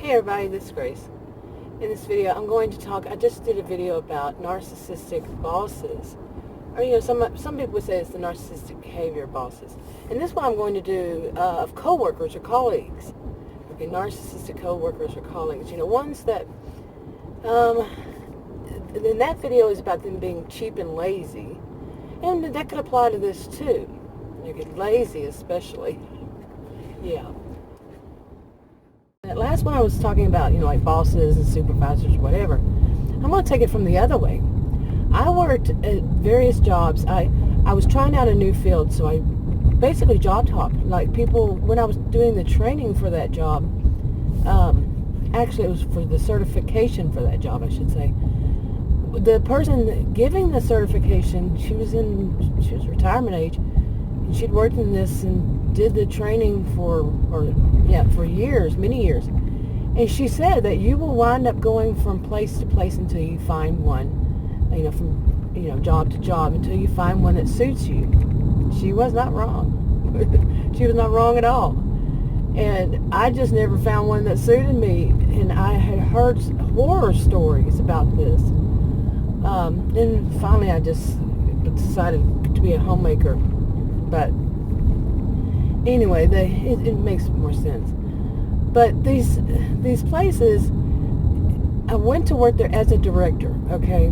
Hey everybody, this is Grace. In this video, I'm going to talk, I just did a video about narcissistic bosses. Or, some people would say it's the narcissistic behavior bosses. And this one I'm going to do of coworkers or colleagues. Okay, narcissistic coworkers or colleagues. Ones that, and that video is about them being cheap and lazy. And that could apply to this too. You get lazy especially. Yeah. That last one I was talking about, like bosses and supervisors, whatever. I'm going to take it from the other way. I worked at various jobs. I was trying out a new field, so I basically job hopped. Like people, when I was doing the training for that job, actually it was for the certification for that job, I should say. The person giving the certification, she was retirement age, and she'd worked in this and did the training for years, many years. And she said that you will wind up going from place to place until you find one, from job to job, until you find one that suits you. She was not wrong. She was not wrong at all. And I just never found one that suited me. And I had heard horror stories about this. Then finally I just decided to be a homemaker. But anyway, it makes more sense. But these places, I went to work there as a director, okay?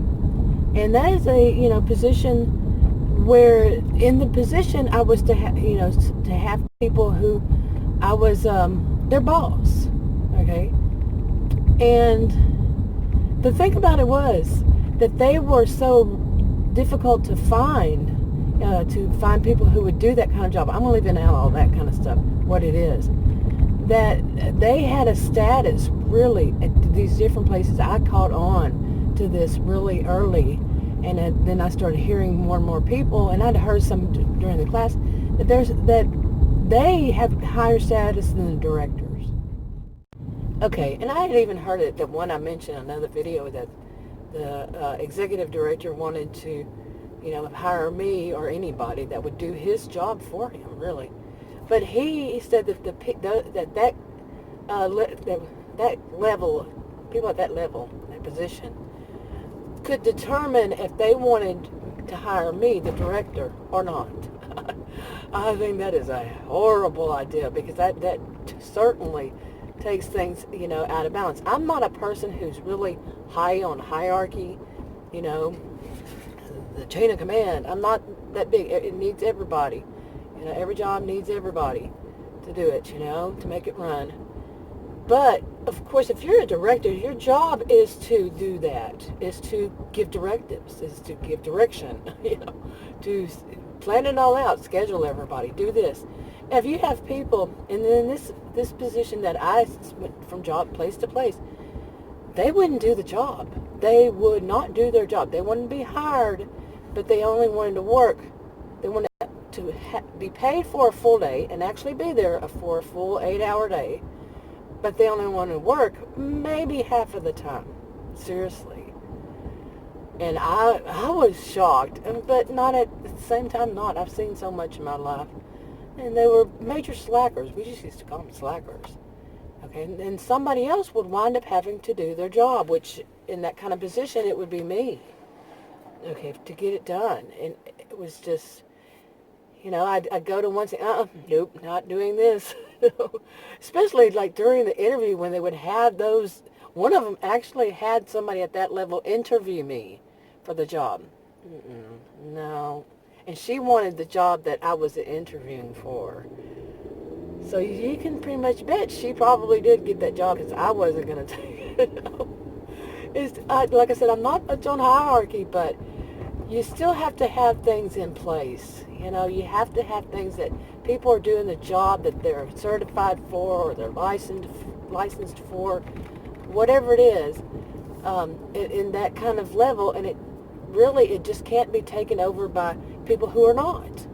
And that is a, position where in the position I was to have people who I was their boss, okay? And the thing about it was that they were so difficult to find people who would do that kind of job. I'm going to leave out all that kind of stuff, what it is. That they had a status really at these different places. I caught on to this really early, and then I started hearing more and more people, and I'd heard some during the class, that they have higher status than the directors. Okay, and I had even heard it, that one I mentioned in another video, that the executive director wanted to hire me or anybody that would do his job for him, really. But he said that that level, people at that level, that position, could determine if they wanted to hire me, the director, or not. I think that is a horrible idea, because that certainly takes things, out of balance. I'm not a person who's really high on hierarchy, the chain of command. I'm not that big. It needs everybody. Every job needs everybody to do it, to make it run. But, of course, if you're a director, your job is to do that, is to give directives, is to give direction, to plan it all out, schedule everybody, do this. Now, if you have people, and then this position that I went from place to place, they wouldn't do the job. They would not do their job. They wouldn't be hired, but they only wanted to work. They wanted to be paid for a full day and actually be there for a full 8-hour day, but they only want to work maybe half of the time. Seriously. And I was shocked, but not at the same time not. I've seen so much in my life. And they were major slackers. We just used to call them slackers. Okay, and somebody else would wind up having to do their job, which in that kind of position it would be me. Okay, to get it done. And it was just, I'd go to one thing, nope, not doing this. Especially like during the interview when they would have those, one of them actually had somebody at that level interview me for the job. No. And she wanted the job that I was interviewing for. So you can pretty much bet she probably did get that job, because I wasn't going to take it. Like I said, I'm not much on hierarchy, but you still have to have things in place. You have to have things that people are doing the job that they're certified for, or they're licensed for, whatever it is, in that kind of level. And it just can't be taken over by people who are not.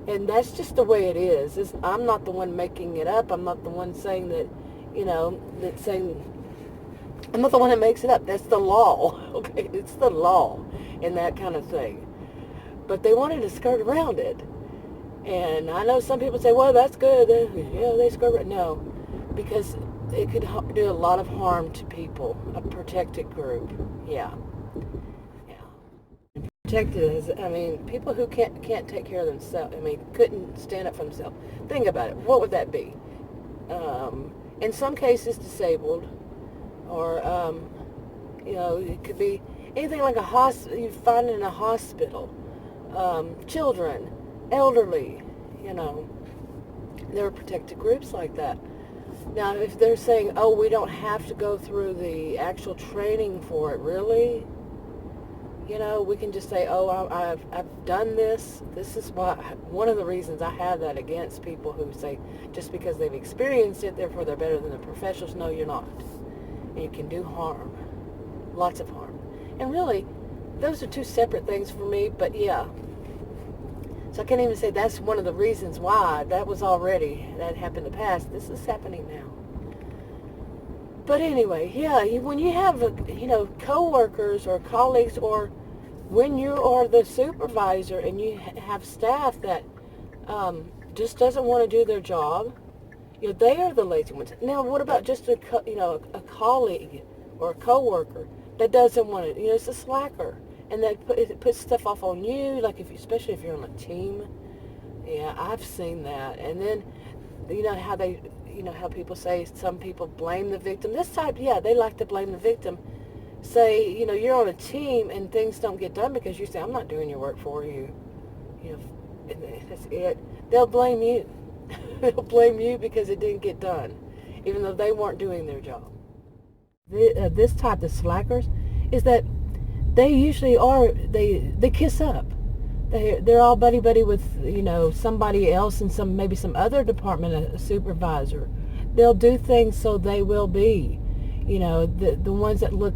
And that's just the way it is. I'm not the one making it up. I'm not the one saying that, I'm not the one that makes it up. That's the law. Okay, it's the law and that kind of thing. But they wanted to skirt around it. And I know some people say, well, that's good. They skirt around. No. because it could do a lot of harm to people. A protected group, yeah. Protected is, I mean, people who can't take care of themselves. I mean, couldn't stand up for themselves. Think about it. What would that be? In some cases, disabled, or it could be anything like you find in a hospital. Children, elderly. There are protected groups like that. Now, if they're saying, "Oh, we don't have to go through the actual training for it," really? We can just say, "Oh, I've done this. This is one of the reasons I have that against people who say just because they've experienced it, therefore they're better than the professionals." No, you're not. And you can do harm, lots of harm. And really, those are two separate things for me. But yeah, so I can't even say that's one of the reasons why. That happened in the past. This is happening now. But anyway, yeah, when you have, coworkers or colleagues, or when you are the supervisor and you have staff that just doesn't want to do their job, they are the lazy ones. Now, what about just a colleague or a coworker that doesn't want to? It's a slacker, and it puts stuff off on you, like especially if you're on a team. Yeah, I've seen that. And then, how people say some people blame the victim. This type, yeah, they like to blame the victim. Say, you're on a team and things don't get done because you say, "I'm not doing your work for you." That's it. They'll blame you. They'll blame you because it didn't get done, even though they weren't doing their job. This type of slackers is that they usually they kiss up. They're all buddy with somebody else and maybe some other department, a supervisor. They'll do things so they will be the ones that look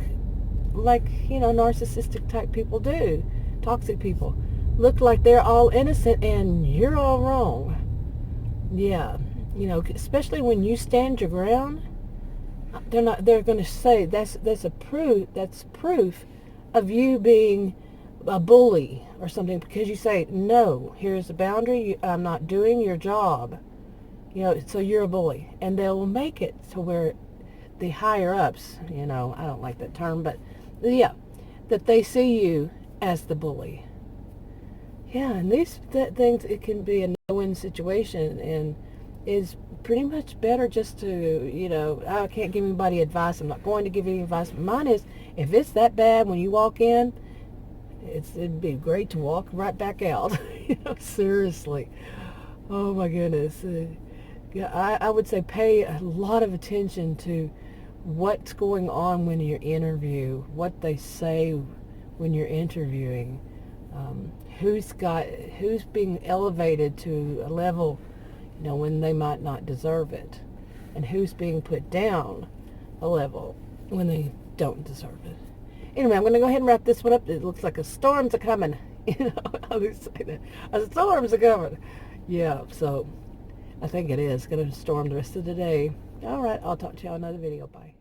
like narcissistic type people do, toxic people look like they're all innocent and you're all wrong. Yeah, especially when you stand your ground, they're going to say that's proof of you being a bully or something, because you say, "No, here's a boundary, I'm not doing your job, so you're a bully." And they'll make it to where the higher ups, I don't like that term, but yeah, that they see you as the bully. Yeah, and these things, it can be a no-win situation, and is pretty much better just to, I can't give anybody advice, I'm not going to give any advice. Mine is, if it's that bad when you walk in, it'd be great to walk right back out. Seriously. Oh my goodness. Yeah, I would say pay a lot of attention to what's going on when you interview, what they say when you're interviewing, who's being elevated to a level, when they might not deserve it, and who's being put down a level when they don't deserve it. Anyway, I'm going to go ahead and wrap this one up. It looks like a storm's a-coming. I always say that. A storm's a-coming. Yeah, so I think it is going to storm the rest of the day. All right, I'll talk to you on another video. Bye.